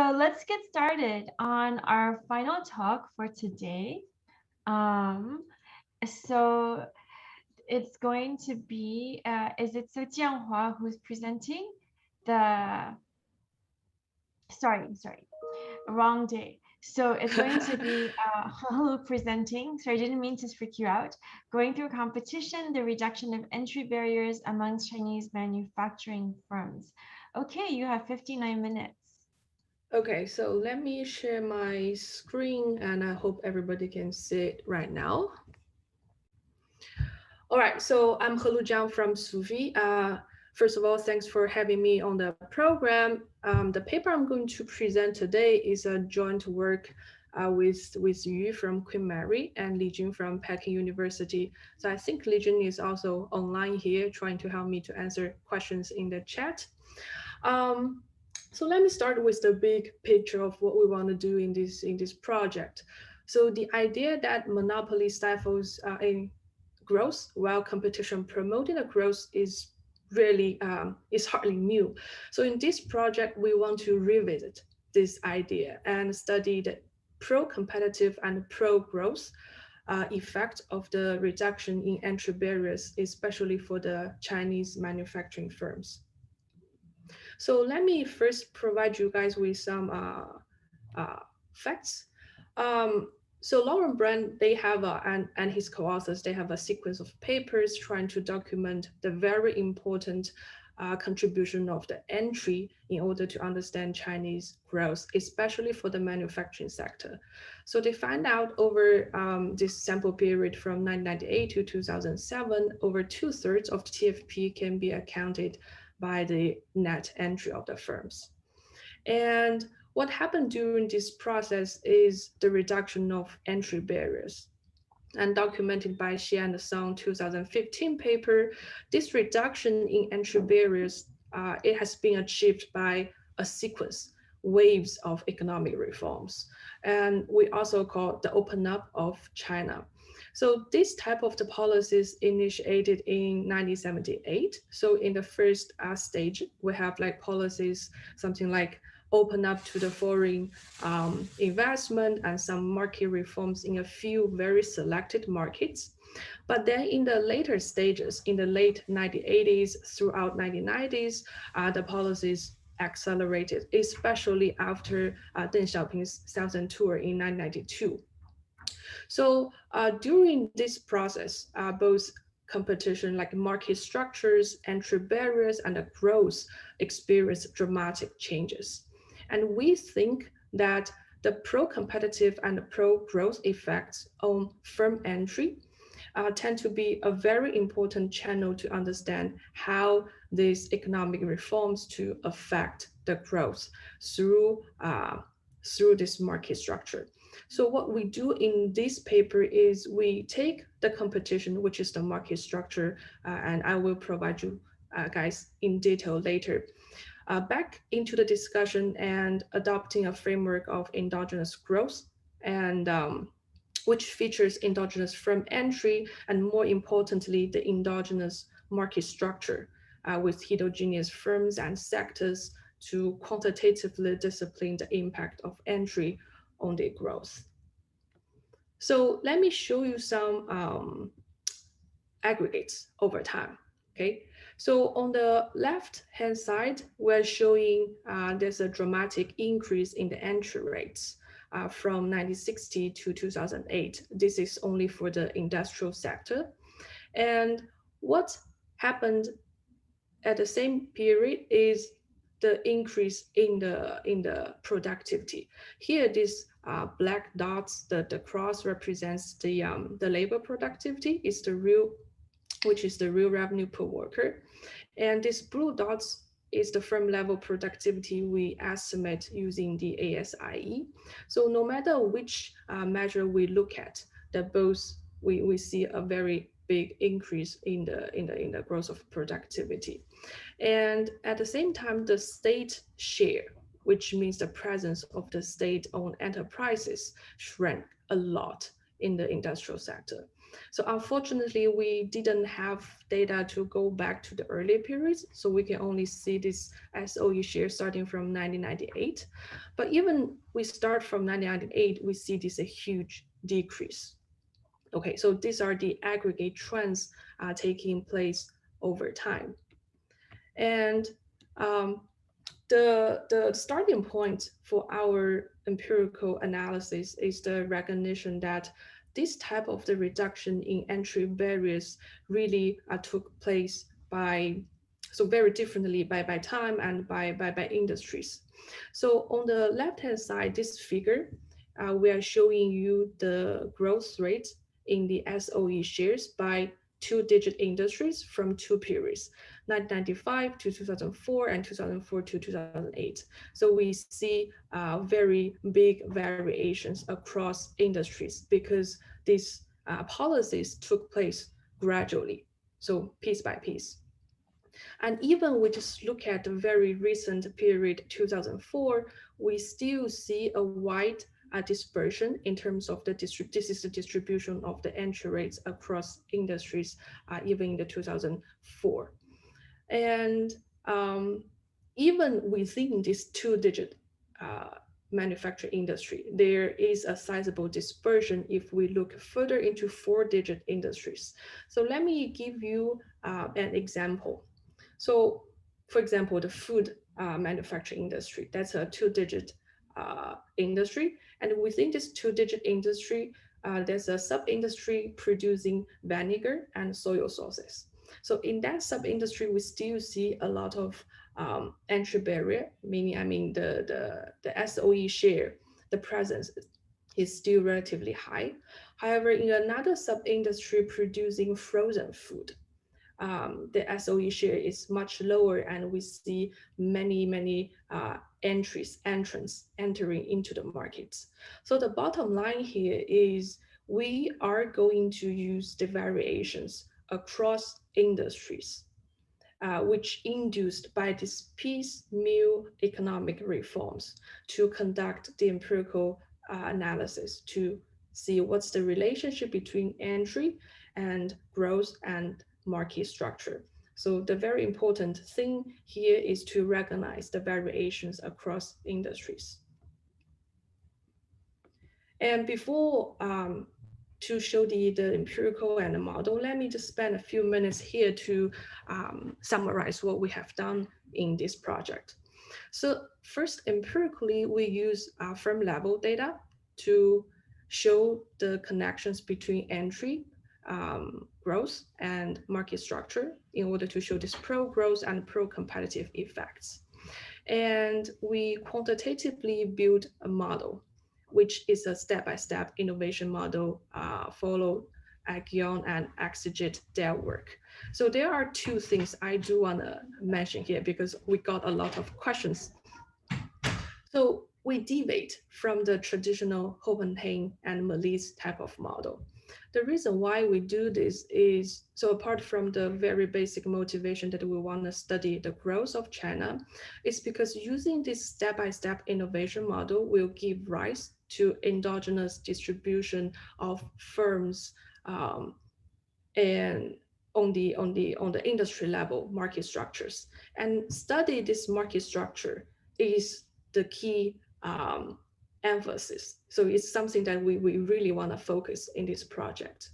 So let's get started on our final talk for today. So it's going to be, is it Jiang who's presenting the, sorry, wrong day. So it's going to be Helu presenting. So I didn't mean to freak you out. Going through competition, the reduction of entry barriers amongst Chinese manufacturing firms. Okay, you have 59 minutes. Okay, so let me share my screen and I hope everybody can see it right now. All right, so I'm Helu Jiang from Suvi. First of all, thanks for having me on the program. The paper I'm going to present today is a joint work with Yu from Queen Mary and Lijun from Peking University. So I think Lijun is also online here trying to help me to answer questions in the chat. Um, so let me start with the big picture of what we want to do in this project. So the idea that monopoly stifles in growth while competition promoting the growth is really is hardly new. So in this project, we want to revisit this idea and study the pro-competitive and pro-growth effect of the reduction in entry barriers, especially for the Chinese manufacturing firms. So let me first provide you guys with some facts. Um, so Lauren Brand, they have and his co-authors, they have a sequence of papers trying to document the very important contribution of the entry in order to understand Chinese growth, especially for the manufacturing sector. So they find out over this sample period from 1998 to 2007, over 2/3 of the TFP can be accounted by the net entry of the firms. And what happened during this process is the reduction of entry barriers. And documented by Xie and Song 2015 paper, this reduction in entry barriers, it has been achieved by a sequence, waves of economic reforms. And we also call the open up of China. So this type of the policies initiated in 1978. So in the first stage, we have like policies, something like open up to the foreign investment and some market reforms in a few very selected markets. But then in the later stages, in the late 1980s throughout 1990s, the policies accelerated, especially after Deng Xiaoping's Southern Tour in 1992. So during this process, both competition like market structures, entry barriers, and the growth experience dramatic changes. And we think that the pro-competitive and the pro-growth effects on firm entry tend to be a very important channel to understand how these economic reforms to affect the growth through this market structure. So what we do in this paper is we take the competition, which is the market structure, and I will provide you guys in detail later, back into the discussion and adopting a framework of endogenous growth and which features endogenous firm entry and more importantly, the endogenous market structure with heterogeneous firms and sectors to quantitatively discipline the impact of entry on their growth. So let me show you some aggregates over time, okay? So on the left-hand side, we're showing there's a dramatic increase in the entry rates from 1960 to 2008. This is only for the industrial sector. And what happened at the same period is the increase in the productivity. Here, these black dots, the cross represents the labor productivity, is the real, which is the real revenue per worker, and these blue dots is the firm level productivity we estimate using the ASIE. So no matter which measure we look at, that both we see a very big increase in the growth of productivity. And at the same time, the state share, which means the presence of the state-owned enterprises, shrank a lot in the industrial sector. So unfortunately, we didn't have data to go back to the earlier periods, so we can only see this SOE share starting from 1998. But even we start from 1998, we see this a huge decrease. Okay, so these are the aggregate trends taking place over time. And the starting point for our empirical analysis is the recognition that this type of the reduction in entry barriers really took place by so very differently by time and by industries. So on the left hand side, this figure, we are showing you the growth rate in the SOE shares by two-digit industries from two periods, 1995 to 2004 and 2004 to 2008. So we see very big variations across industries because these policies took place gradually, so piece by piece. And even we just look at the very recent period, 2004, we still see a wide dispersion in terms of this is the distribution of the entry rates across industries, even in the 2004. And even within this two-digit manufacturing industry, there is a sizable dispersion if we look further into four-digit industries. So let me give you an example. So for example, the food manufacturing industry, that's a two-digit industry. And within this two-digit industry, there's a sub-industry producing vinegar and soy sauces. So in that sub-industry, we still see a lot of entry barrier, meaning the SOE share, the presence is still relatively high. However, in another sub-industry producing frozen food, the SOE share is much lower, and we see many entrants entering into the markets. So the bottom line here is we are going to use the variations across industries, which induced by these piecemeal economic reforms to conduct the empirical analysis to see what's the relationship between entry and growth and market structure. So the very important thing here is to recognize the variations across industries. And before to show the empirical and the model, let me just spend a few minutes here to summarize what we have done in this project. So first, empirically, we use firm level data to show the connections between entry, growth, and market structure in order to show this pro-growth and pro-competitive effects. And we quantitatively build a model, which is a step-by-step innovation model followed Jiang and Exegit their work. So there are two things I do want to mention here because we got a lot of questions. So we deviate from the traditional Hohenheim and Malise type of model. The reason why we do this is, so apart from the very basic motivation that we want to study the growth of China, it's because using this step-by-step innovation model will give rise to endogenous distribution of firms and on the industry level market structures. And study this market structure is the key emphasis. So it's something that we really want to focus in this project.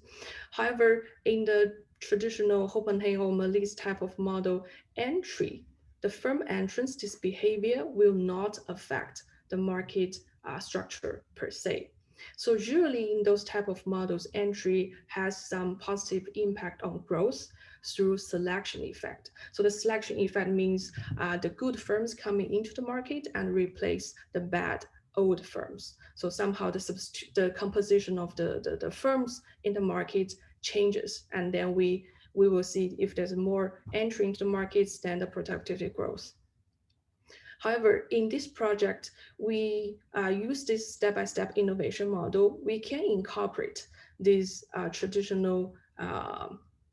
However, in the traditional Hohenheim or Malise type of model entry, the firm entrance, this behavior will not affect the market structure per se. So usually in those type of models, entry has some positive impact on growth through selection effect. So the selection effect means the good firms coming into the market and replace the bad old firms. So somehow the composition of the firms in the market changes, and then we will see if there's more entry into the markets, then the productivity growth. However, in this project, we use this step-by-step innovation model. We can incorporate this traditional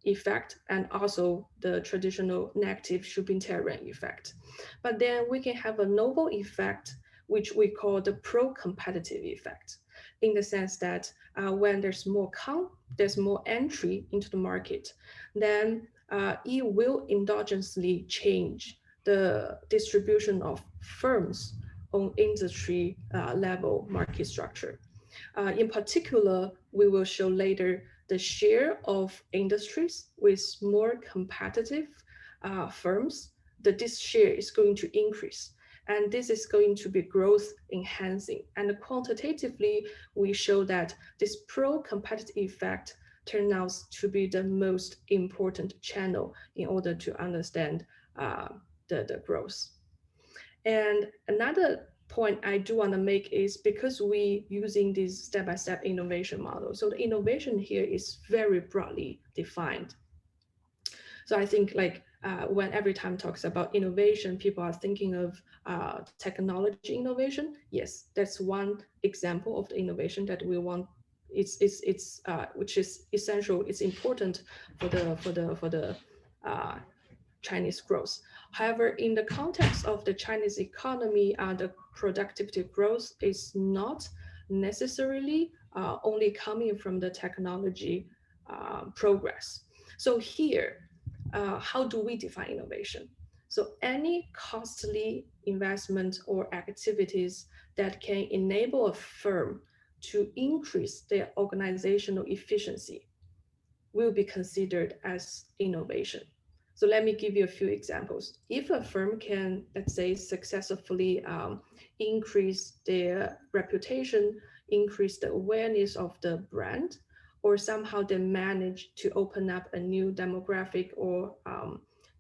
effect and also the traditional negative Schubin-Terran effect. But then we can have a novel effect, which we call the pro-competitive effect. in the sense that when there's more entry into the market, then it will endogenously change the distribution of firms on industry level market structure. In particular, we will show later the share of industries with more competitive firms, that this share is going to increase. And this is going to be growth enhancing. And quantitatively, we show that this pro-competitive effect turns out to be the most important channel in order to understand the growth. And another point I do want to make is because we using this step-by-step innovation model, so the innovation here is very broadly defined. So I think like when every time talks about innovation, people are thinking of technology innovation. Yes, that's one example of the innovation that we want. It's which is essential. It's important for the Chinese growth. However, in the context of the Chinese economy, the productivity growth is not necessarily only coming from the technology progress. So here, how do we define innovation? So any costly investment or activities that can enable a firm to increase their organizational efficiency will be considered as innovation. So let me give you a few examples. If a firm can, let's say, successfully increase their reputation, increase the awareness of the brand, or somehow they manage to open up a new demographic or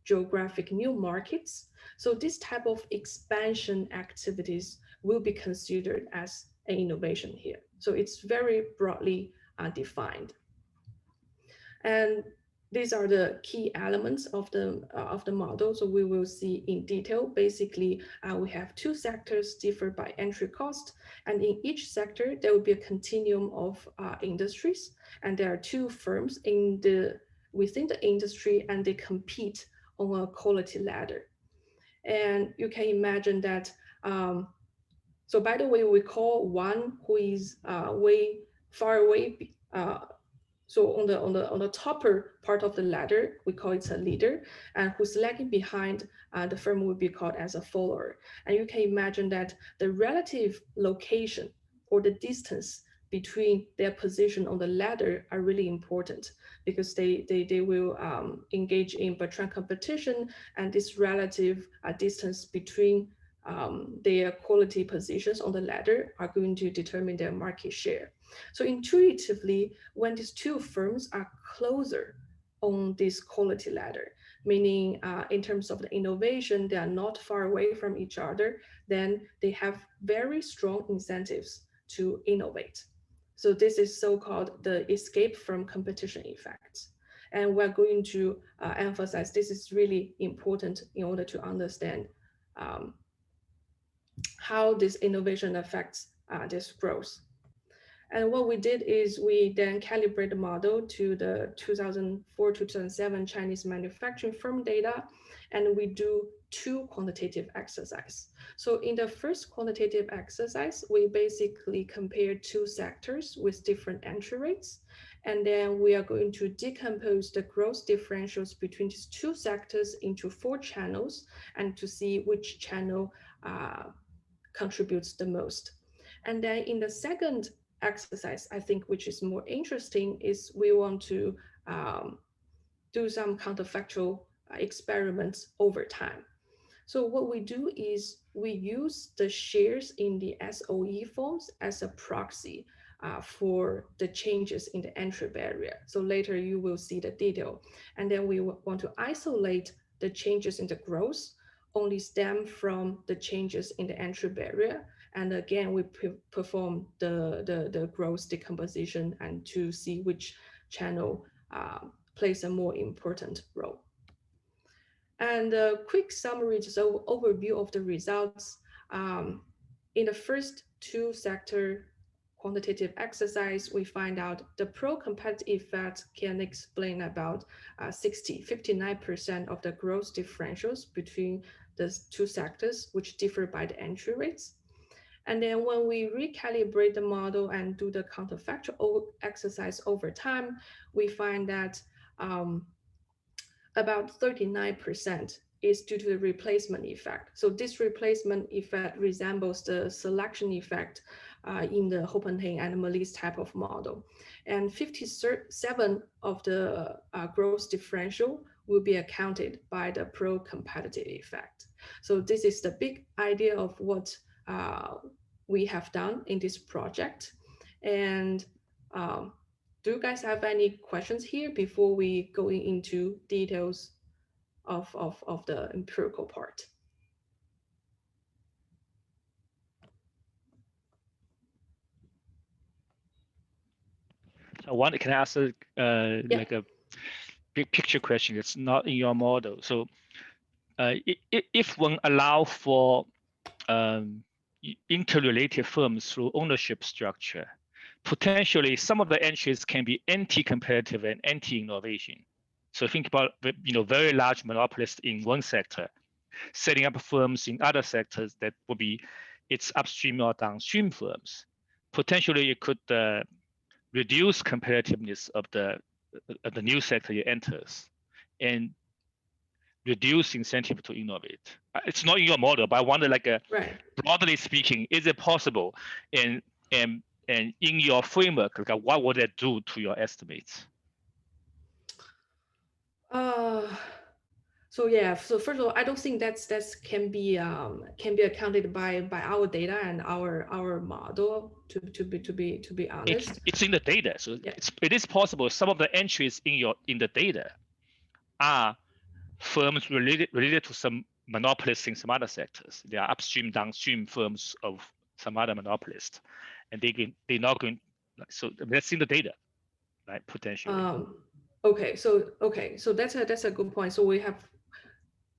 geographic new markets. So this type of expansion activities will be considered as an innovation here. So it's very broadly defined. And these are the key elements of the model. So we will see in detail. Basically, we have two sectors differ by entry cost, and in each sector there will be a continuum of industries, and there are two firms within the industry, and they compete on a quality ladder. And you can imagine that. So by the way, we call one who is way far away. So on the topper part of the ladder, we call it a leader, and who's lagging behind the firm will be called as a follower. And you can imagine that the relative location or the distance between their position on the ladder are really important, because they will engage in bertrand competition, and this relative distance between their quality positions on the ladder are going to determine their market share. So intuitively, when these two firms are closer on this quality ladder, meaning in terms of the innovation, they are not far away from each other, then they have very strong incentives to innovate. So this is so-called the escape from competition effect. And we're going to emphasize this is really important in order to understand how this innovation affects this growth. And what we did is we then calibrate the model to the 2004 to 2007 Chinese manufacturing firm data, and we do two quantitative exercises. So in the first quantitative exercise, we basically compare two sectors with different entry rates. And then we are going to decompose the growth differentials between these two sectors into 4 channels, and to see which channel contributes the most. And then in the second exercise, I think, which is more interesting, is we want to do some counterfactual experiments over time. So what we do is we use the shares in the SOE forms as a proxy for the changes in the entry barrier. So later you will see the detail. And then we want to isolate the changes in the growth only stem from the changes in the entry barrier. And again, we perform the growth decomposition and to see which channel plays a more important role. And a quick summary, just an overview of the results. In the first 2 sector quantitative exercise, we find out the pro-competitive effect can explain about 59% of the growth differentials between the 2 sectors, which differ by the entry rates. And then when we recalibrate the model and do the counterfactual exercise over time, we find that about 39% is due to the replacement effect. So this replacement effect resembles the selection effect in the Hoppenheim and Malisse type of model. And 57 of the growth differential will be accounted by the pro-competitive effect. So this is the big idea of what we have done in this project. And do you guys have any questions here before we go into details of the empirical part? So can I ask like a big picture question? It's not in your model. So if one allow for interrelated firms through ownership structure, potentially some of the entries can be anti-competitive and anti-innovation. So think about very large monopolists in one sector, setting up firms in other sectors that would be its upstream or downstream firms. Potentially, it could reduce competitiveness of the new sector it enters, and reduce incentive to innovate. It's not in your model, but I wonder, like, right. Broadly speaking, is it possible? And in your framework, like, what would that do to your estimates? So yeah. So first of all, I don't think that's can be accounted by our data and our model. To be honest, it's in the data. So yeah. it is possible some of the entries in the data are firms related to some monopolists in some other sectors. They are upstream, downstream firms of some other monopolist, and they're not going. So that's in the data, right? Potentially. Okay, so that's a good point. So we have,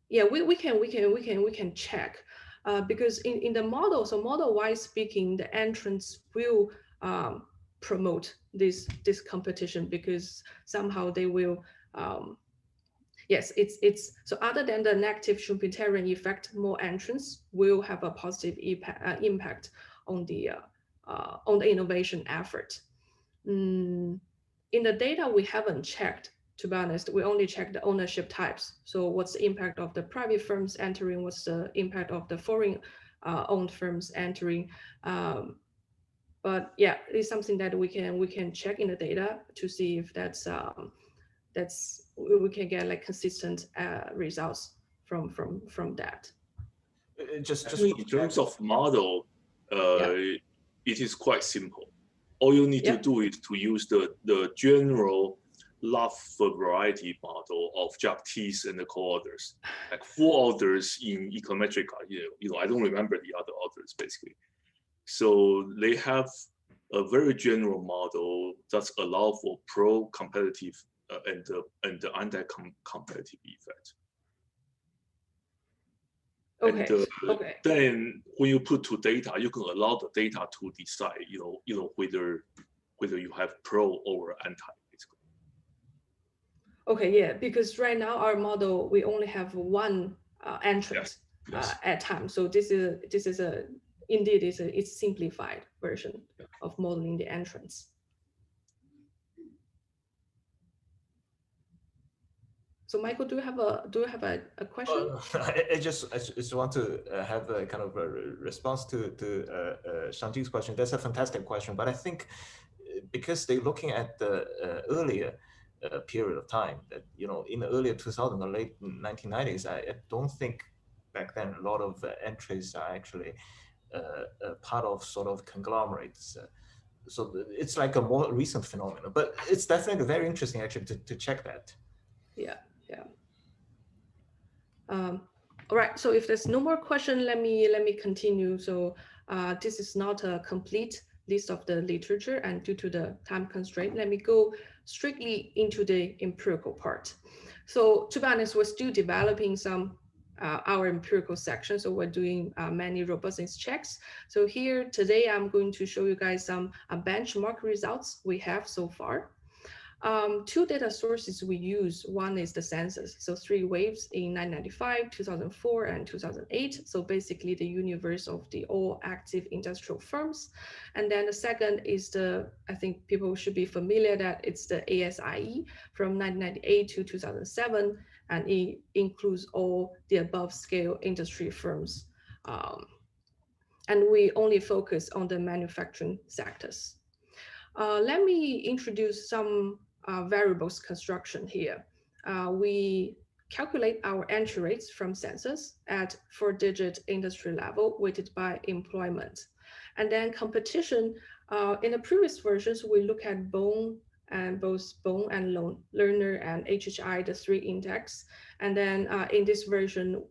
yeah, we can check, because in the model, so model-wise speaking, the entrants will promote this competition, because somehow they will. Yes, it's so other than the negative Schumpeterian effect, more entrants will have a positive impact on the innovation effort. In the data, we haven't checked, to be honest. We only checked the ownership types. So what's the impact of the private firms entering? What's the impact of the foreign owned firms entering? But yeah, it's something that we can check in the data to see if that's we can get like consistent results from that. Just in terms of model, it is quite simple. All you need to do is to use the general love for variety model of Jacques and the co-authors, like 4 authors in Econometrica. I don't remember the other authors basically. So they have a very general model that allow for pro-competitive and the anti-competitive effect. Okay. And then when you put to data, you can allow the data to decide, whether you have pro or anti, basically. Okay, yeah, because right now our model, we only have one entrant at time. So this is indeed it's simplified version of modeling the entrants. So Michael, do you have a question? I just want to have a kind of a response to Shangji's question. That's a fantastic question, but I think because they're looking at the earlier period of time, that in the earlier 2000s or late 1990s, I don't think back then a lot of entries are actually part of sort of conglomerates. So it's like a more recent phenomenon, but it's definitely very interesting actually to check that. Yeah. All right, so if there's no more question, let me continue. So this is not a complete list of the literature, and due to the time constraint, let me go strictly into the empirical part. So to be honest, we're still developing some our empirical section. So we're doing many robustness checks. So here today, I'm going to show you guys some benchmark results we have so far. Two data sources we use, one is the census, so 3 waves in 1995, 2004, and 2008. So basically the universe of the all active industrial firms. And then the second is I think people should be familiar that it's the ASIE from 1998 to 2007, and it includes all the above scale industry firms. And we only focus on the manufacturing sectors. Let me introduce some variables construction here. We calculate our entry rates from census at 4-digit industry level weighted by employment. And then competition, in the previous versions, we look at both Bone and Learner and HHI, the 3 index. And then in this version,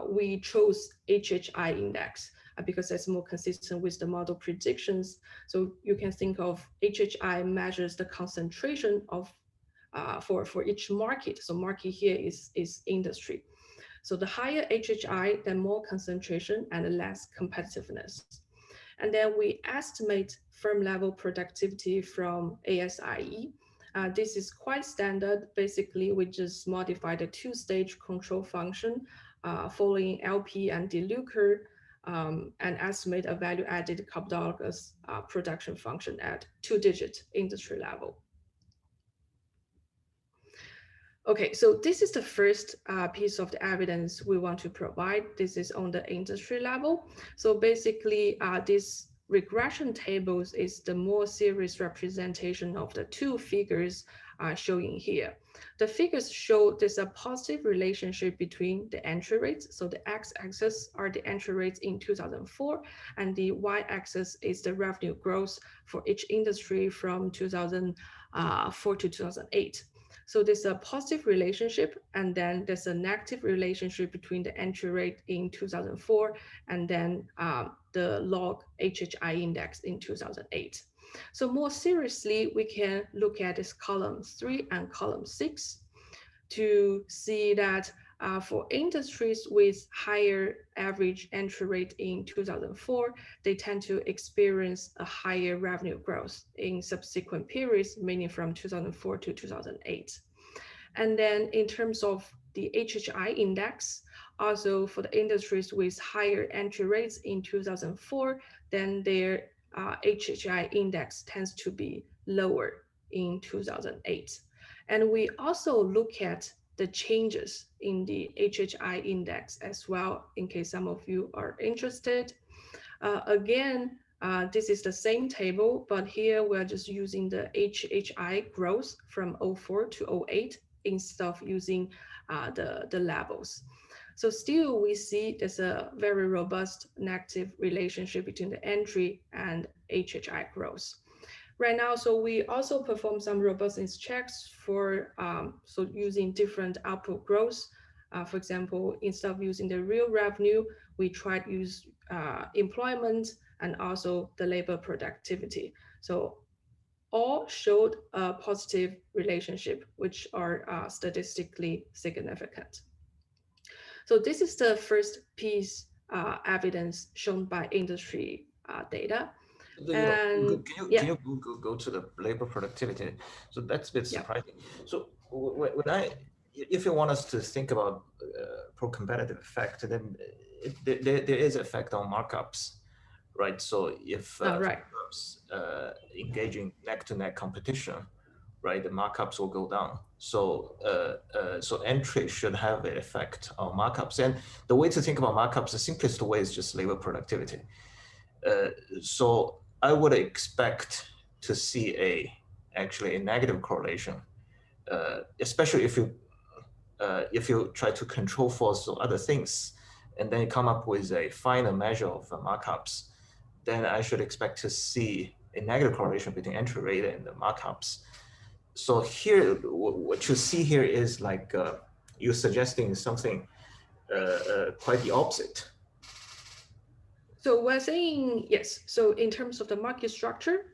we chose HHI index because it's more consistent with the model predictions. So you can think of HHI measures the concentration of for each market. So market here is industry. So the higher HHI, then more concentration and less competitiveness. And then we estimate firm level productivity from ASIE. This is quite standard. Basically, we just modify the 2-stage control function following LP and DeLuca, and estimate a value-added coprologous production function at 2-digit industry level. Okay, so this is the first piece of the evidence we want to provide. This is on the industry level. So basically, this regression tables is the more serious representation of the 2 figures showing here. The figures show there's a positive relationship between the entry rates. So the x-axis are the entry rates in 2004, and the y-axis is the revenue growth for each industry from 2004 to 2008. So there's a positive relationship, and then there's a negative relationship between the entry rate in 2004 and then the log HHI index in 2008. So more seriously, we can look at this column 3 and column 6 to see that for industries with higher average entry rate in 2004, they tend to experience a higher revenue growth in subsequent periods, meaning from 2004 to 2008. And then in terms of the HHI index, also for the industries with higher entry rates in 2004, then their HHI index tends to be lower in 2008. And we also look at the changes in the HHI index as well, in case some of you are interested. Again, this is the same table, but here we're just using the HHI growth from 04 to 08 instead of using the levels. So still we see there's a very robust negative relationship between the entry and HHI growth. Right now, so we also perform some robustness checks for so using different output growth. For example, instead of using the real revenue, we try to use employment and also the labor productivity. So all showed a positive relationship, which are statistically significant. So this is the first piece evidence shown by industry data. Can you go to the labor productivity? So that's a bit surprising. So if you want us to think about pro-competitive effect, then there is effect on markups, right? So if firms engaging neck-to-neck competition, right, the markups will go down. So so entry should have an effect on markups. And the way to think about markups, the simplest way is just labor productivity. So I would expect to see actually a negative correlation, especially if you try to control for other things, and then you come up with a final measure of markups, then I should expect to see a negative correlation between entry rate and the markups. So here, what you see here is like you're suggesting something quite the opposite. So we're saying, yes, so in terms of the market structure,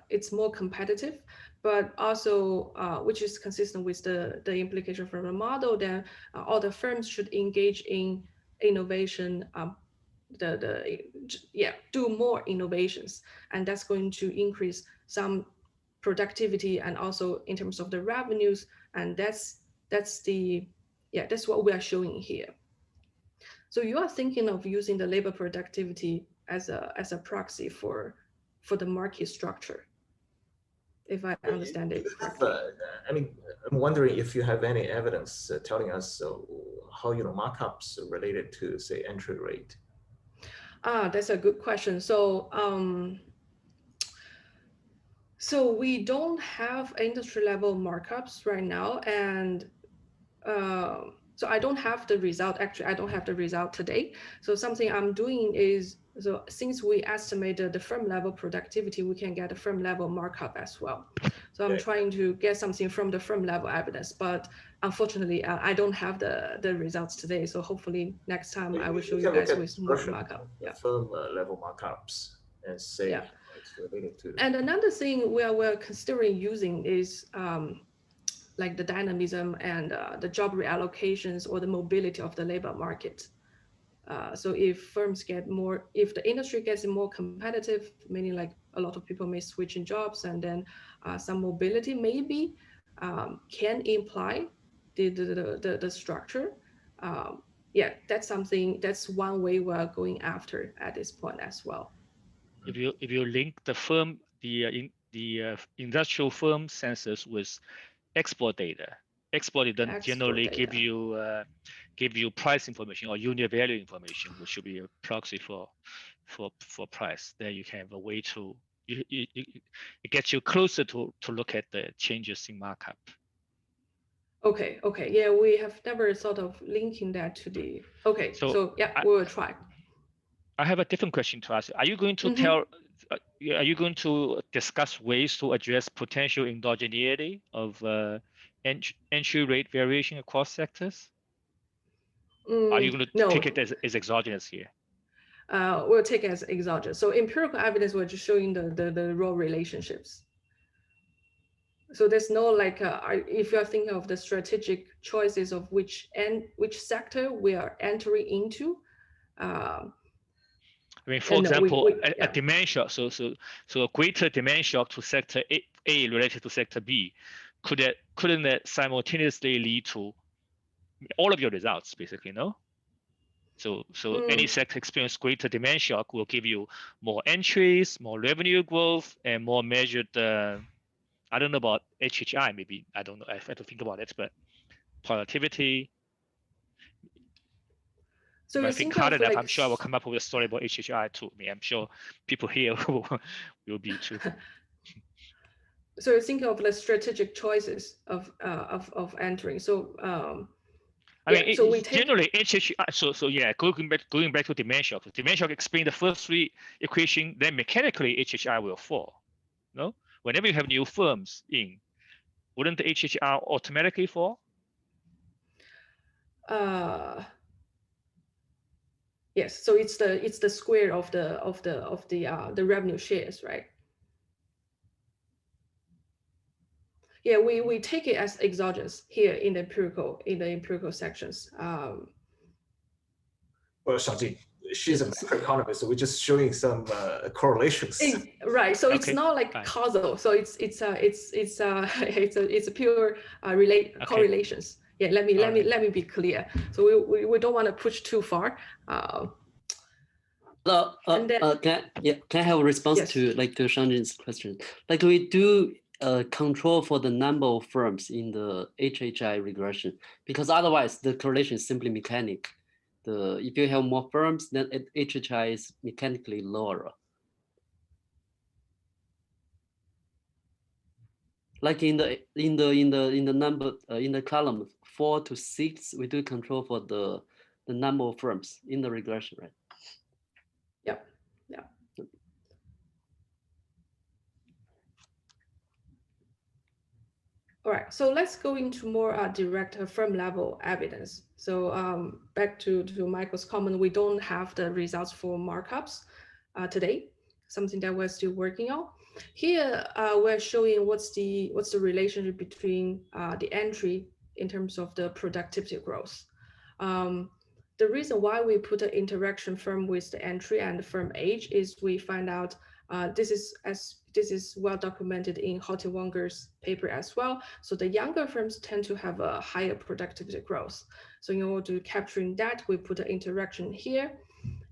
it's more competitive, but also, which is consistent with the implication from the model, that all the firms should engage in innovation, do more innovations, and that's going to increase some productivity and also in terms of the revenues. And that's what we are showing here. So you are thinking of using the labor productivity as a proxy for the market structure, if I understand it correctly. I mean, I'm wondering if you have any evidence telling us how markups related to, say, entry rate. That's a good question. So so we don't have industry level markups right now, and so I don't have the result. Actually, I don't have the result today. So something I'm doing is, so since we estimated the firm level productivity, we can get a firm level markup as well. So I'm trying to get something from the firm level evidence, but unfortunately, I don't have the results today. So hopefully next time I will show you guys with more markup. Yeah. Firm level markups and say it's related to. And another thing we're considering using is like the dynamism and the job reallocations or the mobility of the labor market. So if firms get more, if the industry gets more competitive, meaning like a lot of people may switch in jobs, and then some mobility maybe can imply the structure. Yeah, that's something, that's one way we're going after at this point as well. If you link the firm, the industrial firm census with export data generally give you price information or unit value information, which should be a proxy for price. Then you can have a way to it gets you closer to look at the changes in markup. Okay. Yeah, we have never thought of linking that to the. Okay, so yeah, we will try. I have a different question to ask. Are you going to tell? Are you going to discuss ways to address potential endogeneity of entry rate variation across sectors? Are you going to take it as exogenous here? We'll take it as exogenous. So empirical evidence, we're just showing the raw relationships. So there's no like, if you're thinking of the strategic choices of which sector we are entering into. I mean, for example, a demand shock. So a greater demand shock to sector A related to sector B, couldn't that simultaneously lead to all of your results, basically, no? So any sector experience greater demand shock will give you more entries, more revenue growth, and more measured. I don't know about HHI. Maybe I don't know. I have to think about it, but productivity. So I think hard enough, like, I'm sure I will come up with a story about HHI too. I mean, I'm sure people here will be too. So think of the strategic choices of entering. So I mean, so we generally HHI. So yeah, going back to demand shock. Demand shock explain the first three equation, then mechanically HHI will fall. No, whenever you have new firms in, wouldn't the HHI automatically fall? Yes, so it's the square of the revenue shares, right? Yeah, we take it as exogenous here in the empirical sections. Well, Shangji, she's a macroeconomist, so we're just showing some correlations. Right. So it's not like causal. So it's a pure correlations. Yeah. Let me be clear. So we don't want to push too far. Can I have a response to Shangji's question? Like we do control for the number of firms in the HHI regression, because otherwise the correlation is simply mechanic. If you have more firms, then HHI is mechanically lower. Like in the number in the column 4 to 6, we do control for the number of firms in the regression, right? Yep. Yeah. All right, so let's go into more direct firm level evidence. So back to Michael's comment, we don't have the results for markups today, something that we're still working on. Here we're showing what's the relationship between the entry in terms of the productivity growth. The reason why we put an interaction firm with the entry and the firm age is we find out This is well documented in Hottiwanger's paper as well. So the younger firms tend to have a higher productivity growth. So in order to capturing that, we put an interaction here.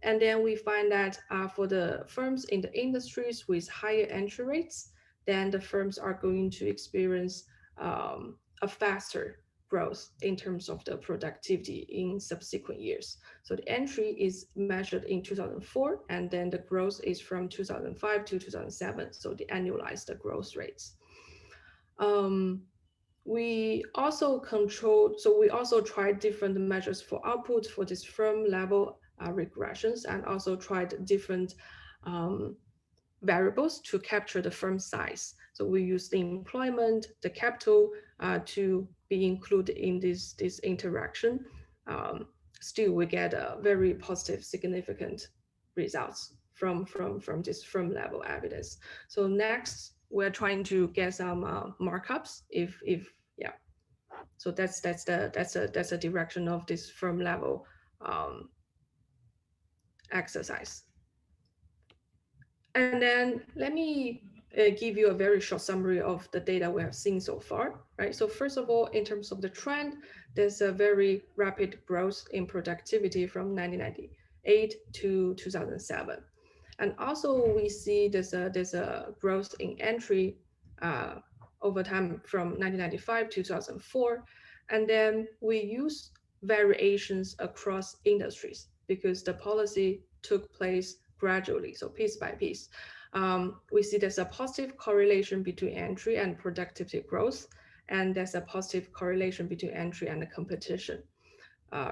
And then we find that for the firms in the industries with higher entry rates, then the firms are going to experience a faster growth in terms of the productivity in subsequent years. So the entry is measured in 2004, and then the growth is from 2005 to 2007. So the annualized growth rates. We also tried different measures for output for this firm level regressions, and also tried different variables to capture the firm size. So we use the employment, the capital to be included in this interaction. Still, we get a very positive, significant results from this firm level evidence. So next, we're trying to get some markups. Yeah. So that's a direction of this firm level exercise. And then let me give you a very short summary of the data we have seen so far, right? So first of all, in terms of the trend, there's a very rapid growth in productivity from 1998 to 2007. And also we see there's a growth in entry over time from 1995 to 2004. And then we use variations across industries because the policy took place gradually, so piece by piece. We see there's a positive correlation between entry and productivity growth, and there's a positive correlation between entry and the competition.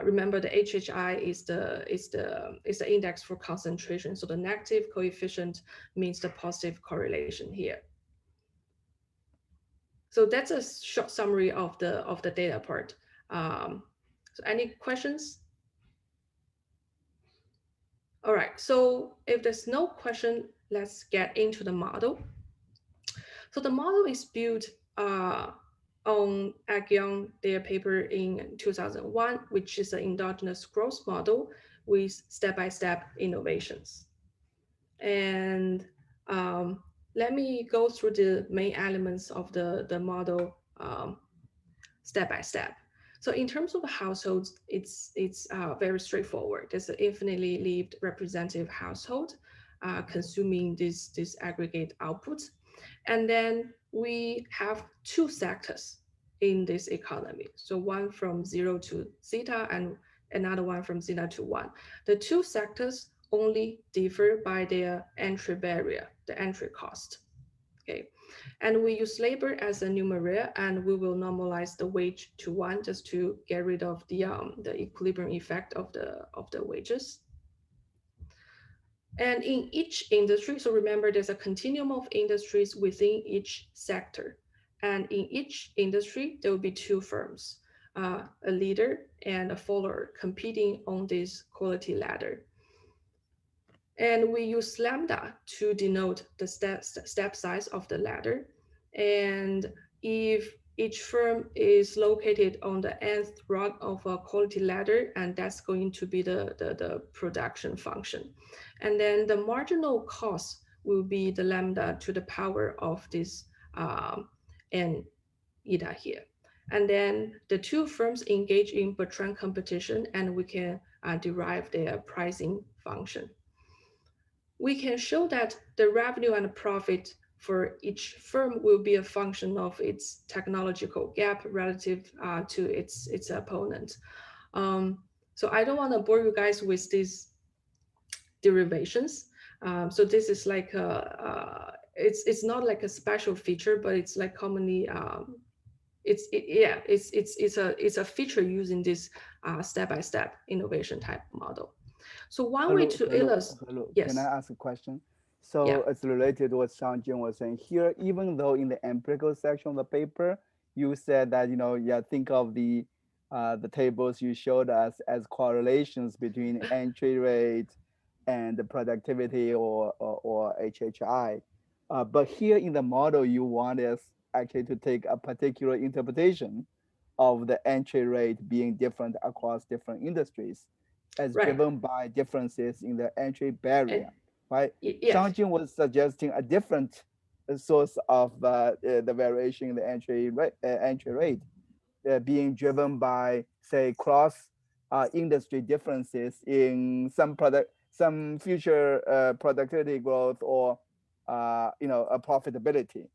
Remember, the HHI is the index for concentration, so the negative coefficient means the positive correlation here. So that's a short summary of the data part. So any questions? All right, so if there's no question, let's get into the model. So the model is built on Jiang, their paper in 2001, which is an endogenous growth model with step-by-step innovations. And let me go through the main elements of the model step by step. So in terms of households, it's very straightforward. There's an infinitely lived representative household consuming this aggregate output. And then we have two sectors in this economy. So one from 0 to zeta and another one from zeta to 1. The two sectors only differ by their entry barrier, the entry cost. Okay. And we use labor as a numerator, and we will normalize the wage to 1 just to get rid of the equilibrium effect of the wages. And in each industry, so remember there's a continuum of industries within each sector. And in each industry, there will be two firms, a leader and a follower competing on this quality ladder. And we use lambda to denote the step size of the ladder. And if each firm is located on the nth rung of a quality ladder, and that's going to be the production function. And then the marginal cost will be the lambda to the power of this n eta here. And then the two firms engage in Bertrand competition, and we can derive their pricing function. We can show that the revenue and profit for each firm will be a function of its technological gap relative to its opponent. So I don't want to bore you guys with these derivations. So this is like it's not like a special feature, but it's like commonly it's a feature using this step-by-step innovation type model. So one way to illustrate. Yes. Can I ask a question? So Yeah. it's related to what Jiang was saying here. Even though in the empirical section of the paper, you said that think of the tables you showed us as correlations between entry rate and the productivity or HHI. But here in the model, you want us actually to take a particular interpretation of the entry rate being different across different industries as Right. driven by differences in the entry barrier. right? Yes. Zhang was suggesting a different source of the variation in the entry rate being driven by, say, cross industry differences in some future productivity growth or profitability.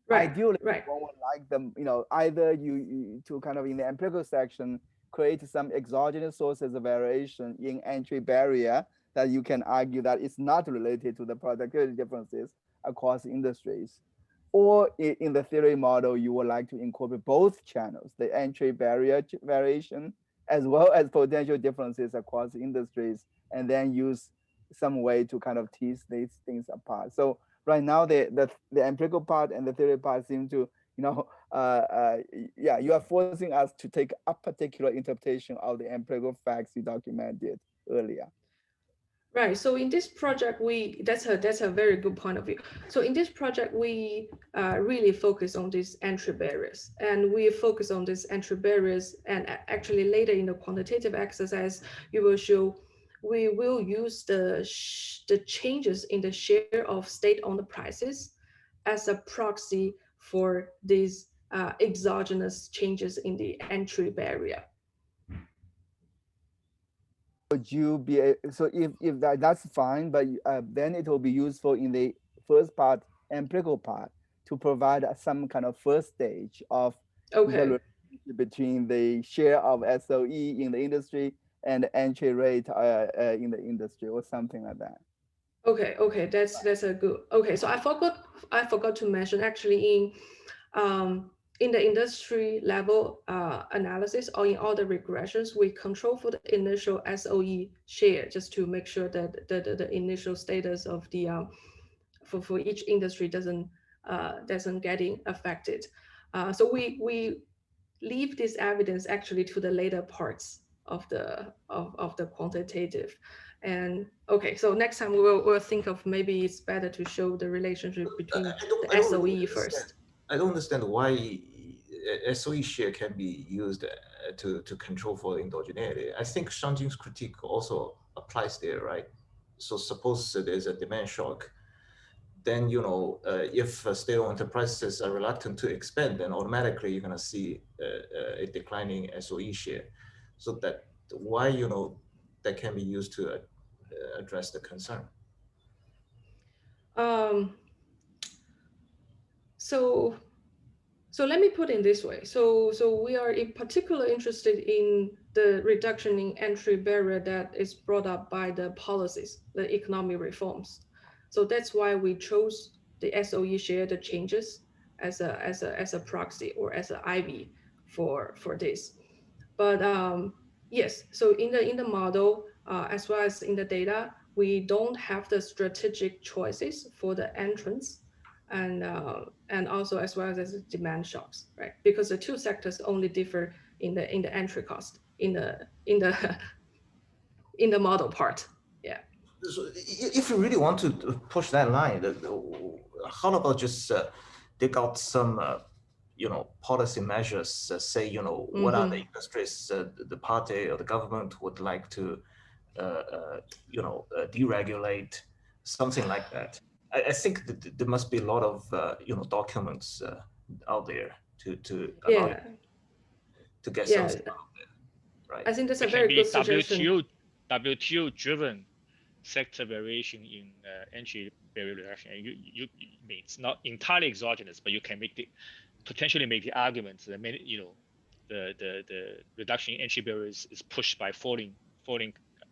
Right. Ideally, right. one would like them, either you to kind of in the empirical section create some exogenous sources of variation in entry barrier that you can argue that it's not related to the productivity differences across industries. Or in the theory model, you would like to incorporate both channels, the entry barrier variation, as well as potential differences across industries, and then use some way to kind of tease these things apart. So right now, the empirical part and the theory part seem to, yeah, you are forcing us to take a particular interpretation of the empirical facts you documented earlier. Right. So in this project, that's a very good point of view. So in this project, we really focus on these entry barriers, and we focus on these entry barriers. And actually, later in the quantitative exercise, you will show we will use the changes in the share of state-owned prices as a proxy for these exogenous changes in the entry barrier. Would you be so if that's fine, but then it will be useful in the first part, empirical part, to provide some kind of first stage of the relationship between the share of SOE in the industry and the entry rate in the industry, or something like that. Okay, that's a good. Okay, so I forgot to mention actually in the industry level analysis or in all the regressions, we control for the initial SOE share just to make sure that the initial status of the for each industry doesn't getting affected. So we leave this evidence actually to the later parts of the quantitative. And okay, so next time we'll think of maybe it's better to show the relationship between the SOE first. I don't understand why SOE share can be used to control for endogeneity. I think Shangjing's critique also applies there, right? So suppose there's a demand shock, then if state-owned enterprises are reluctant to expand, then automatically you're going to see a declining SOE share. So that why that can be used to address the concern. So let me put it this way. So we are in particular interested in the reduction in entry barrier that is brought up by the policies, the economic reforms. So that's why we chose the SOE share, the changes as a proxy or as an IV for this. But yes, so in the model as well as in the data, we don't have the strategic choices for the entrance. And also as well as the demand shocks, right? Because the two sectors only differ in the entry cost in the model part. Yeah. So if you really want to push that line, how about just dig out some policy measures? Say what are the industries the party or the government would like to deregulate, something like that. I think that there must be a lot of documents out there to allow you to get something out there, right? I think that's a very good suggestion. WTO-driven sector variation in entry barrier reduction. You it's not entirely exogenous, but you can potentially make the argument that the reduction in entry barriers is pushed by falling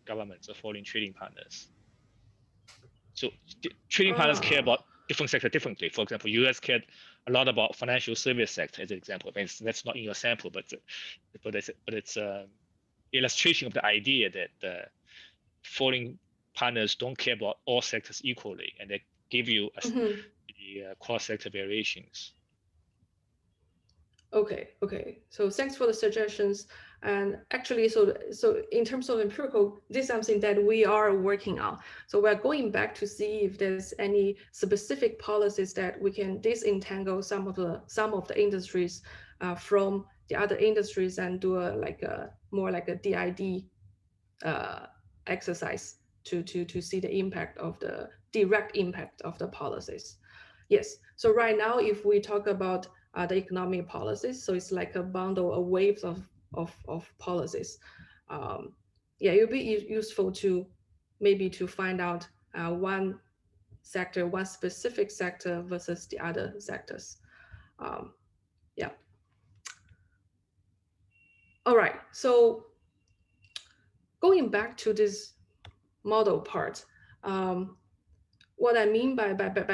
governments or falling trading partners. So trading partners care about different sectors differently. For example, US cared a lot about financial service sector as an example. I mean, that's not in your sample, but it's illustration of the idea that foreign partners don't care about all sectors equally, and they give you the cross-sector variations. Okay. So thanks for the suggestions. And actually, so in terms of empirical, this is something that we are working on. So we're going back to see if there's any specific policies that we can disentangle some of the industries from the other industries and do more like a DID exercise to see the impact of the direct impact of the policies. Yes, so right now, if we talk about the economic policies, so it's like a bundle, a wave of policies. Yeah, it would be useful to maybe to find out one sector, one specific sector versus the other sectors. Yeah. All right, so going back to this model part, what I mean by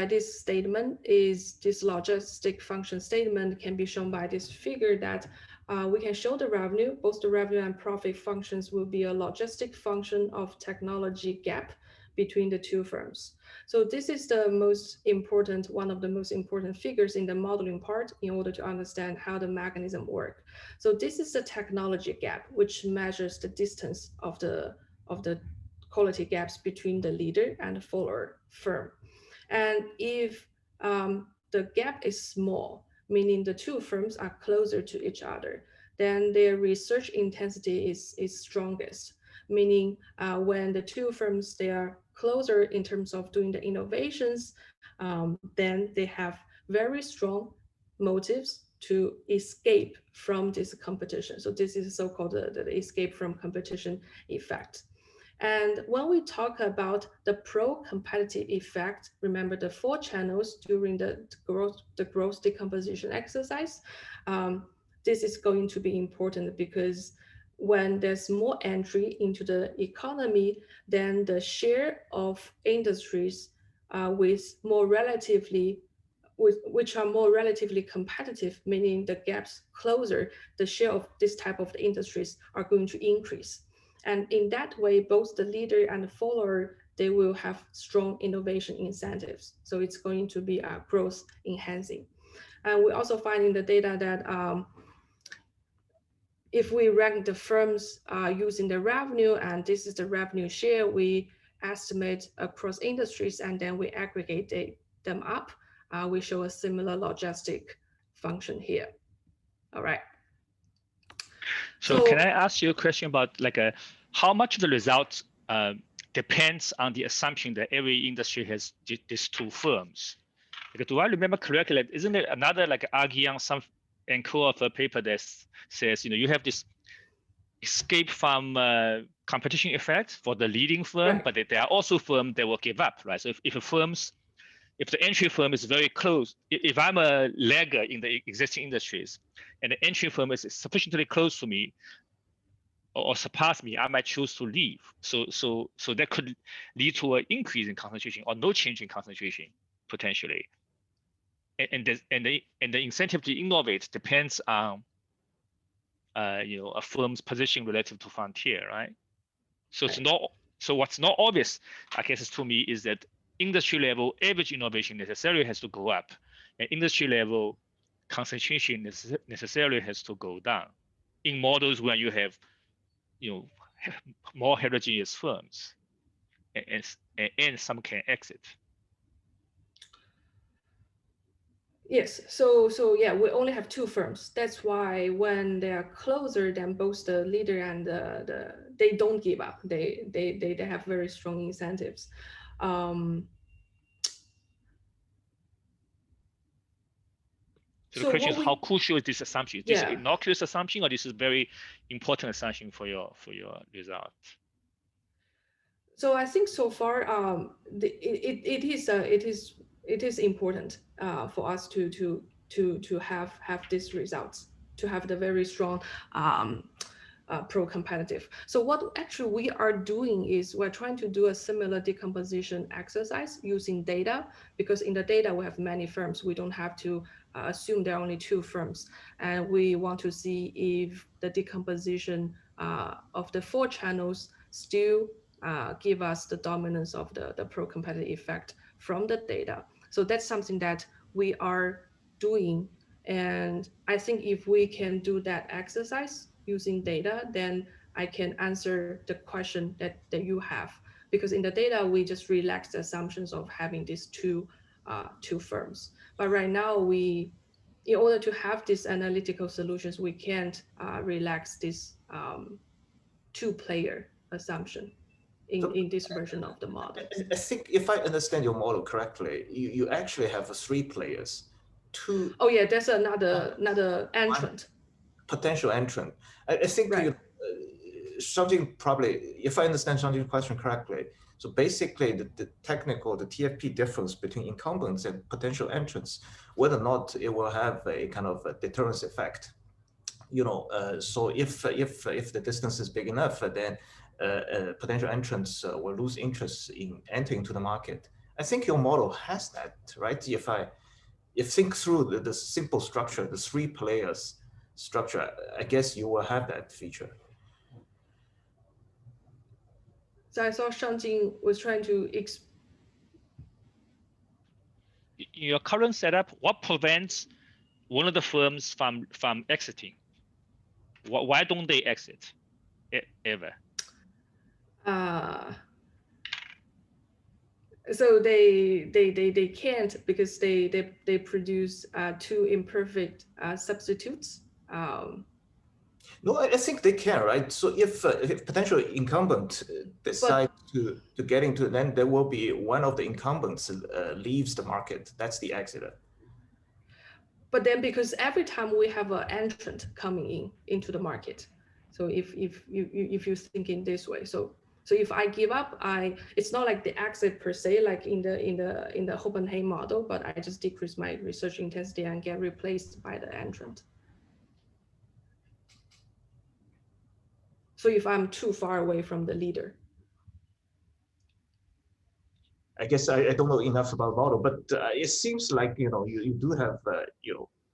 this statement is this logistic function statement can be shown by this figure that we can show the revenue, both the revenue and profit functions will be a logistic function of technology gap between the two firms. So this is the most important, one of the most important figures in the modeling part in order to understand how the mechanism works. So this is the technology gap, which measures the distance of the quality gaps between the leader and the follower firm. And if the gap is small, meaning the two firms are closer to each other, then their research intensity is strongest, meaning when the two firms, they are closer in terms of doing the innovations, then they have very strong motives to escape from this competition. So this is so-called the escape from competition effect. And when we talk about the pro-competitive effect, remember the 4 channels during the growth decomposition exercise. This is going to be important because when there's more entry into the economy, then the share of industries which are more relatively competitive, meaning the gaps closer, the share of this type of industries are going to increase. And in that way, both the leader and the follower, they will have strong innovation incentives. So it's going to be growth enhancing. And we also find in the data that if we rank the firms using the revenue, and this is the revenue share, we estimate across industries, and then we aggregate them up. We show a similar logistic function here. All right. So can I ask you a question about like how much of the results depends on the assumption that every industry has these 2 firms? Because do I remember correctly, like, isn't there another like Agian some encore of a paper that says, you know, you have this escape from competition effect for the leading firm, right, but there are also firms that will give up, right? So if the entry firm is very close, if I'm a laggard in the existing industries and the entry firm is sufficiently close to me or surpass me, I might choose to leave. So that could lead to an increase in concentration or no change in concentration potentially. And the incentive to innovate depends on you know, a firm's position relative to frontier, right? So it's not, so what's not obvious, I guess, to me, is that industry level average innovation necessarily has to go up, and industry level concentration necessarily has to go down in models where you have, you know, more heterogeneous firms, and some can exit. Yes, so yeah, we only have 2 firms. That's why when they are closer, then both the leader and they don't give up. They have very strong incentives. So the question is, how crucial is this assumption? Is this an innocuous assumption, or this is very important assumption for your result? So I think so far, it is important for us to have these results, to have the very strong pro-competitive. So what actually we are doing is we're trying to do a similar decomposition exercise using data, because in the data we have many firms. We don't have to assume there are only 2 firms, and we want to see if the decomposition of the 4 channels still give us the dominance of the pro-competitive effect from the data. So that's something that we are doing. And I think if we can do that exercise using data, then I can answer the question that you have. Because in the data, we just relax the assumptions of having these two firms. But right now, in order to have these analytical solutions, we can't relax this 2-player assumption. in this version of the model. I think if I understand your model correctly, you actually have 3 players, 2. Oh yeah, that's another entrant. Potential entrant. I think right. Shangjing probably, if I understand Shangjing's question correctly, so basically the technical, the TFP difference between incumbents and potential entrants, whether or not it will have a kind of a deterrence effect. So if the distance is big enough, then potential entrants will lose interest in entering to the market. I think your model has that, right? If think through the simple structure, the 3 players structure, I guess you will have that feature. So I saw Shangjing was trying to your current setup, what prevents one of the firms from exiting? Why don't they exit ever? So they can't because they produce 2 imperfect substitutes. No, I think they can, right? So if potential incumbent decide to get into, then there will be one of the incumbents leaves the market. That's the exiter. But then because every time we have an entrant coming into the market, so if you think in this way, so if I give up, it's not like the exit per se, like in the Hopenheim model, but I just decrease my research intensity and get replaced by the entrant. So if I'm too far away from the leader. I guess I don't know enough about model, but it seems like you do have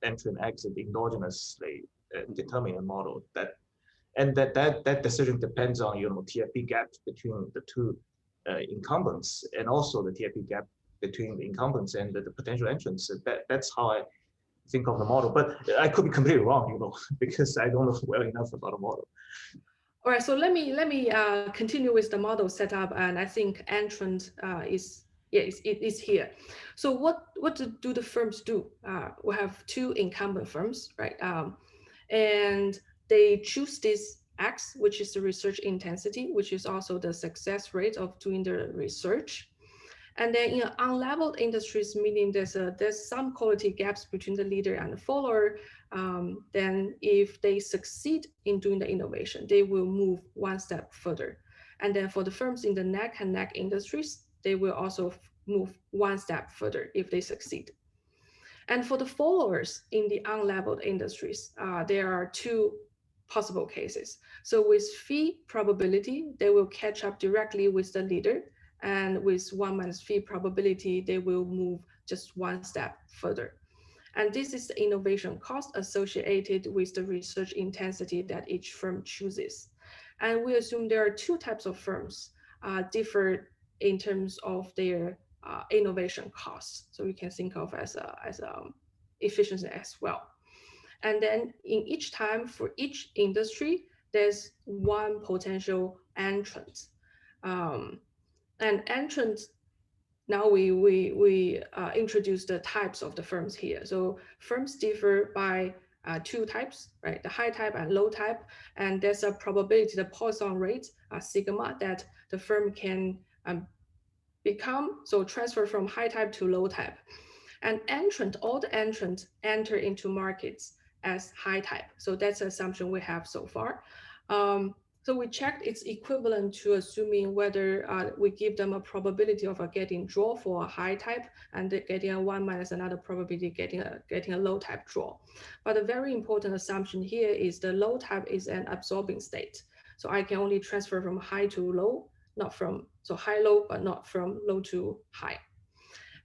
entry and exit endogenously determine a model that decision depends on TFP gap between the 2 incumbents, and also the TFP gap between the incumbents and the potential entrants. That's how I think of the model, but I could be completely wrong, because I don't know well enough about the model. All right, so let me continue with the model setup, and I think entrant is here. So what do the firms do? We have 2 incumbent firms, right? And they choose this X, which is the research intensity, which is also the success rate of doing the research. And then in unleveled industries, meaning there's some quality gaps between the leader and the follower, then if they succeed in doing the innovation, they will move 1 step further. And then for the firms in the neck and neck industries, they will also move 1 step further if they succeed. And for the followers in the unleveled industries, there are 2 possible cases. So with phi probability, they will catch up directly with the leader, and with 1 minus phi probability, they will move just 1 step further. And this is the innovation cost associated with the research intensity that each firm chooses. And we assume there are 2 types of firms differ in terms of their innovation costs. So we can think of as efficiency as well. And then in each time for each industry, there's 1 potential entrant. And entrants, now we introduce the types of the firms here. So firms differ by 2 types, right? The high type and low type. And there's a probability, the Poisson rate, sigma, that the firm can transfer from high type to low type. And all the entrants enter into markets as high type. So that's the assumption we have so far. So we checked it's equivalent to assuming whether we give them a probability of getting draw for a high type and getting a 1 minus another probability getting a low type draw. But a very important assumption here is the low type is an absorbing state. So I can only transfer from high to low, so high low, but not from low to high.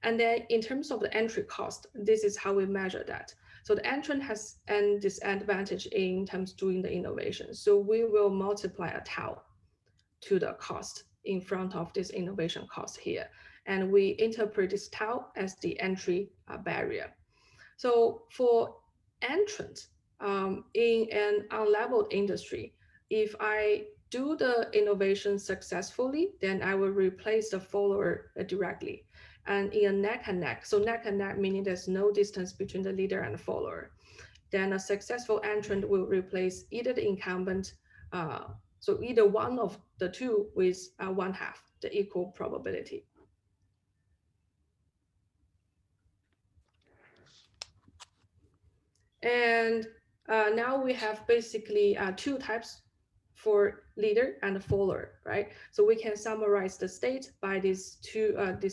And then in terms of the entry cost, this is how we measure that. So the entrant has an disadvantage in terms of doing the innovation. So we will multiply a tau to the cost in front of this innovation cost here. And we interpret this tau as the entry barrier. So for entrant in an unleveled industry, if I do the innovation successfully, then I will replace the follower directly. And in a neck and neck, so neck and neck meaning there's no distance between the leader and the follower, then a successful entrant will replace either the incumbent So either one of the two with 1/2, the equal probability. And now we have basically two types for leader and follower, right? So we can summarize the state by these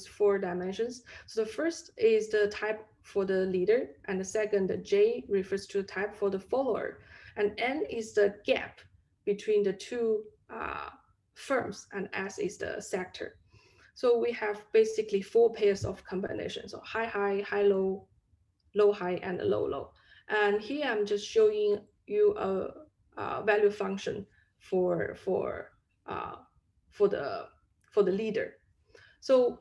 four dimensions. So the first is the type for the leader, and the second, the J, refers to the type for the follower, and N is the gap between the two firms, and S is the sector. So we have basically four pairs of combinations, so high, high, high, low, low, high, and low, low. And here I'm just showing you a value function for the leader. So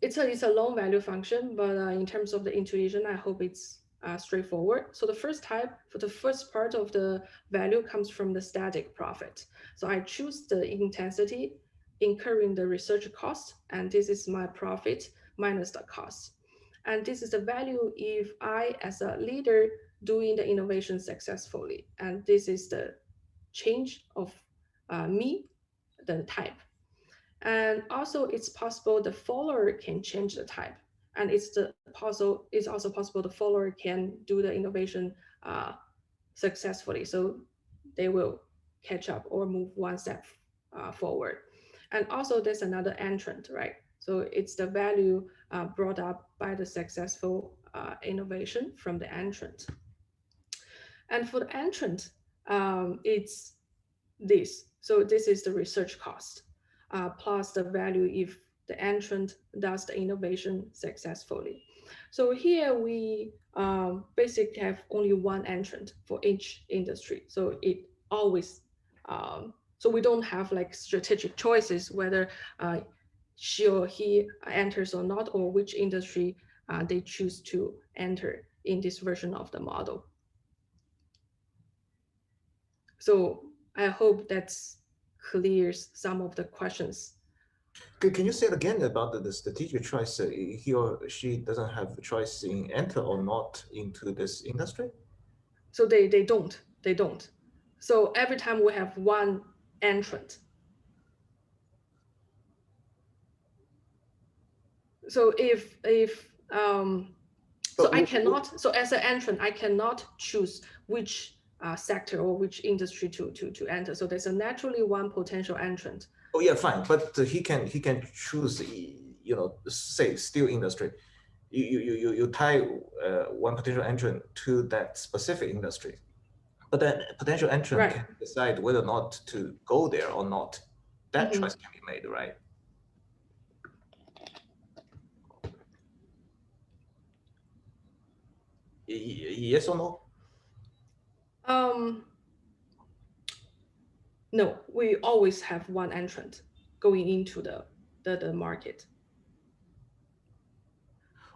it's a long value function, but in terms of the intuition, I hope it's straightforward. So the first type, for the first part of the value, comes from the static profit. So I choose the intensity, incurring the research cost, and this is my profit minus the cost. And this is the value if I, as a leader, doing the innovation successfully. And this is the change of me, the type. And also it's possible the follower can change the type. And it's also possible the follower can do the innovation successfully. So they will catch up or move one step forward. And also there's another entrant, right? So it's the value brought up by the successful innovation from the entrant. And for the entrant, it's this. So this is the research cost plus the value if the entrant does the innovation successfully. So here we basically have only one entrant for each industry. So it always, so we don't have like strategic choices whether she or he enters or not, or which industry they choose to enter in this version of the model. So I hope that clears some of the questions. Can you say it again about the strategic choice? He or she doesn't have a choice in enter or not into this industry? So they don't. So every time we have one entrant. So so I cannot, so as an entrant, I cannot choose which sector or which industry to enter. So there's a naturally one potential entrant. Oh yeah, fine. But he can choose, you know, say steel industry. You tie one potential entrant to that specific industry, but then potential entrant can decide whether or not to go there or not. That choice can be made, right? Yes or no? No, we always have one entrant going into the market.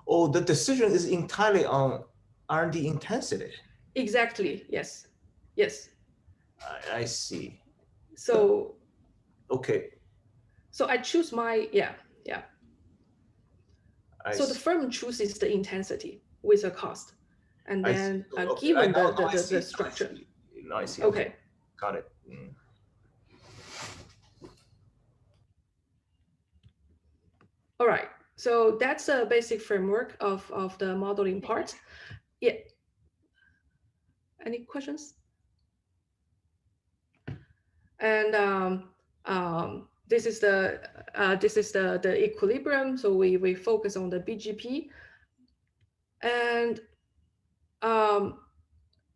Oh, the decision is entirely on R&D intensity. Exactly. Yes. Yes. I see. So. Okay. So I choose my so the firm chooses the intensity with a cost, and then given the structure. I see. Okay. Got it. All right. So that's a basic framework of the modeling part. Yeah. Any questions? And this is the equilibrium. So we focus on the BGP, and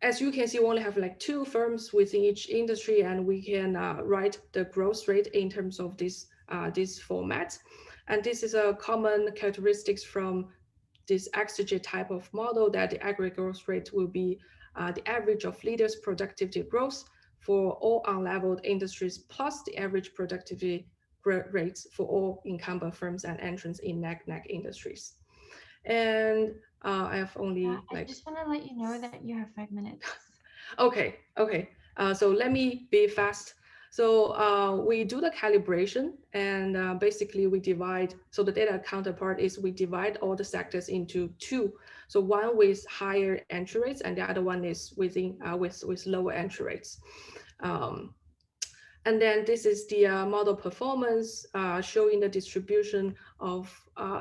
as you can see, we only have like two firms within each industry, and we can write the growth rate in terms of this format. And this is a common characteristics from this XG type of model, that the aggregate growth rate will be the average of leaders' productivity growth for all unleveled industries plus the average productivity rates for all incumbent firms and entrants in neck industries. And I have only I just want to let you know that you have 5 minutes. Okay. So let me be fast. So we do the calibration, and basically we divide. So the data counterpart is we divide all the sectors into two. So one with higher entry rates, and the other one is with lower entry rates. And then this is the model performance showing the distribution of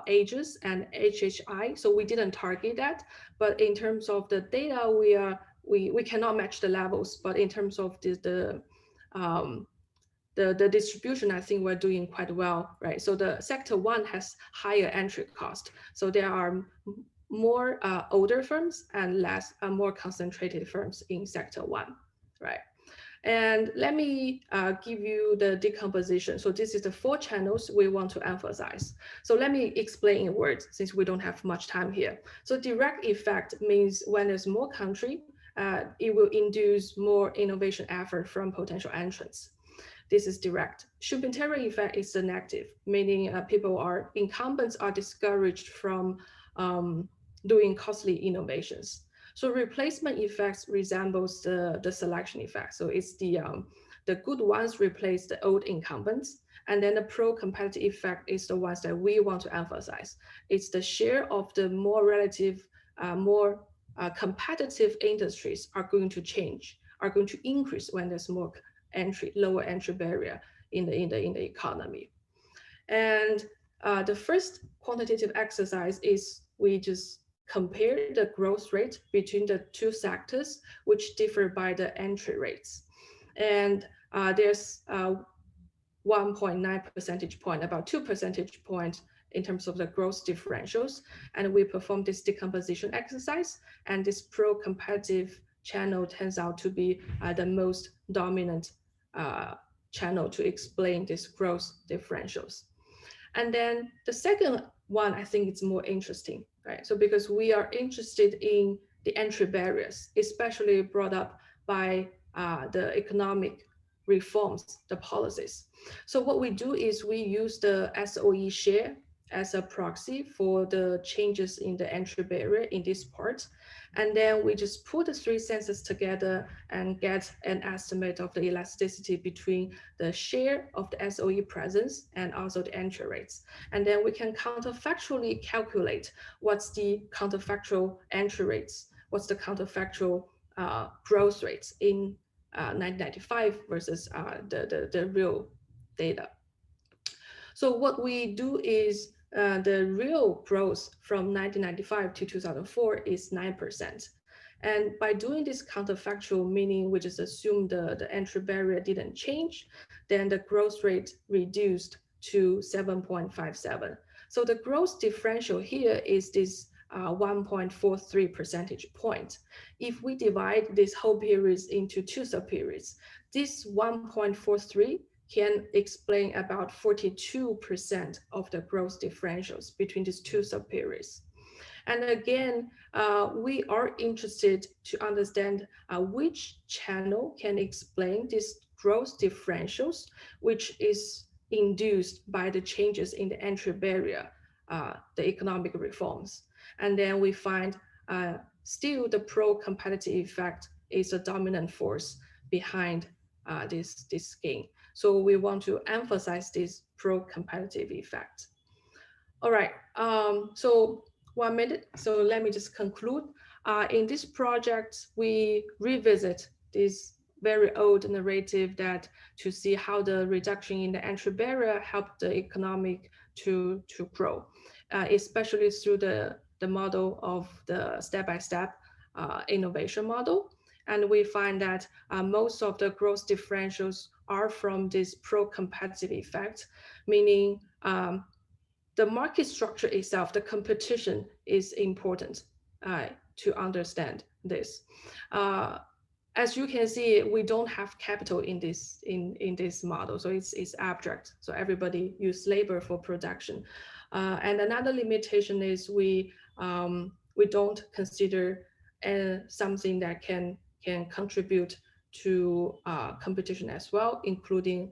ages and HHI. So we didn't target that, but in terms of the data, we cannot match the levels. But in terms of the distribution, I think we're doing quite well, right? So the sector 1 has higher entry cost. So there are more older firms and more concentrated firms in sector 1, right? And let me give you the decomposition. So this is the 4 channels we want to emphasize. So let me explain in words since we don't have much time here. So direct effect means when there's more country, it will induce more innovation effort from potential entrants. This is direct. Schumpeterian effect is the negative, meaning incumbents are discouraged from doing costly innovations. So replacement effects resembles the selection effect. So it's the good ones replace the old incumbents. And then the pro-competitive effect is the ones that we want to emphasize. It's the share of the more relative, more competitive industries are going to change, are going to increase when there's more lower entry barrier in the economy. And the first quantitative exercise is we just compare the growth rate between the 2 sectors, which differ by the entry rates. And there's 1.9 percentage point, about 2 percentage points in terms of the growth differentials. And we perform this decomposition exercise, and this pro-competitive channel turns out to be the most dominant channel to explain these growth differentials. And then the second one, I think it's more interesting, right? So because we are interested in the entry barriers, especially brought up by the economic reforms, the policies. So what we do is we use the SOE share as a proxy for the changes in the entry barrier in this part. And then we just put the 3 sensors together and get an estimate of the elasticity between the share of the SOE presence and also the entry rates. And then we can counterfactually calculate what's the counterfactual entry rates, what's the counterfactual growth rates in 1995 versus the real data. So what we do is the real growth from 1995 to 2004 is 9%. And by doing this counterfactual, meaning we just assume the entry barrier didn't change, then the growth rate reduced to 7.57. So the growth differential here is this 1.43 percentage point. If we divide this whole periods into 2 subperiods, this 1.43 can explain about 42% of the growth differentials between these 2 subperiods. And again, we are interested to understand which channel can explain these growth differentials, which is induced by the changes in the entry barrier, the economic reforms. And then we find still the pro-competitive effect is a dominant force behind this gain. So we want to emphasize this pro-competitive effect. All right, so 1 minute. So let me just conclude. In this project, we revisit this very old narrative that to see how the reduction in the entry barrier helped the economic to grow, especially through the model of the step-by-step innovation model. And we find that most of the growth differentials are from this pro-competitive effect, meaning the market structure itself, the competition is important to understand this. As you can see, we don't have capital in this model, so it's abstract. So everybody use labor for production. And another limitation is we don't consider something that can contribute to competition as well, including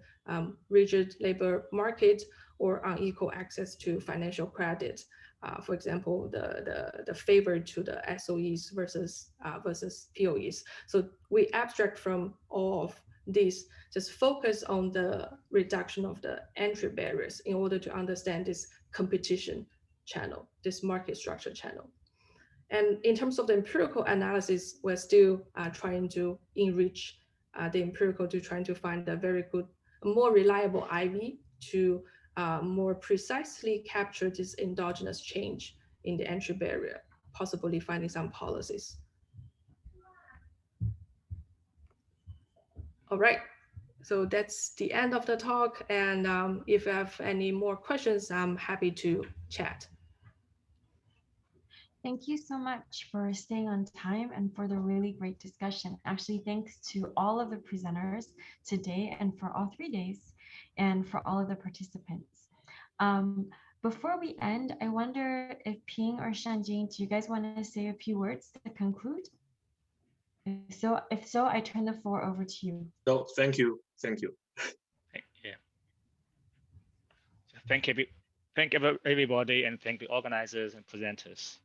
rigid labor market or unequal access to financial credit. For example, the favor to the SOEs versus POEs. So we abstract from all of these, just focus on the reduction of the entry barriers in order to understand this competition channel, this market structure channel. And in terms of the empirical analysis, we're still trying to enrich the empirical to trying to find a very good more reliable IV to more precisely capture this endogenous change in the entry barrier, possibly finding some policies. All right, so that's the end of the talk. And if you have any more questions, I'm happy to chat. Thank you so much for staying on time and for the really great discussion. Actually, thanks to all of the presenters today and for all 3 days and for all of the participants. Before we end, I wonder if Ping or Shanjing, do you guys want to say a few words to conclude? If so, I turn the floor over to you. No, thank you. Thank you. Yeah. Thank everybody, and thank the organizers and presenters.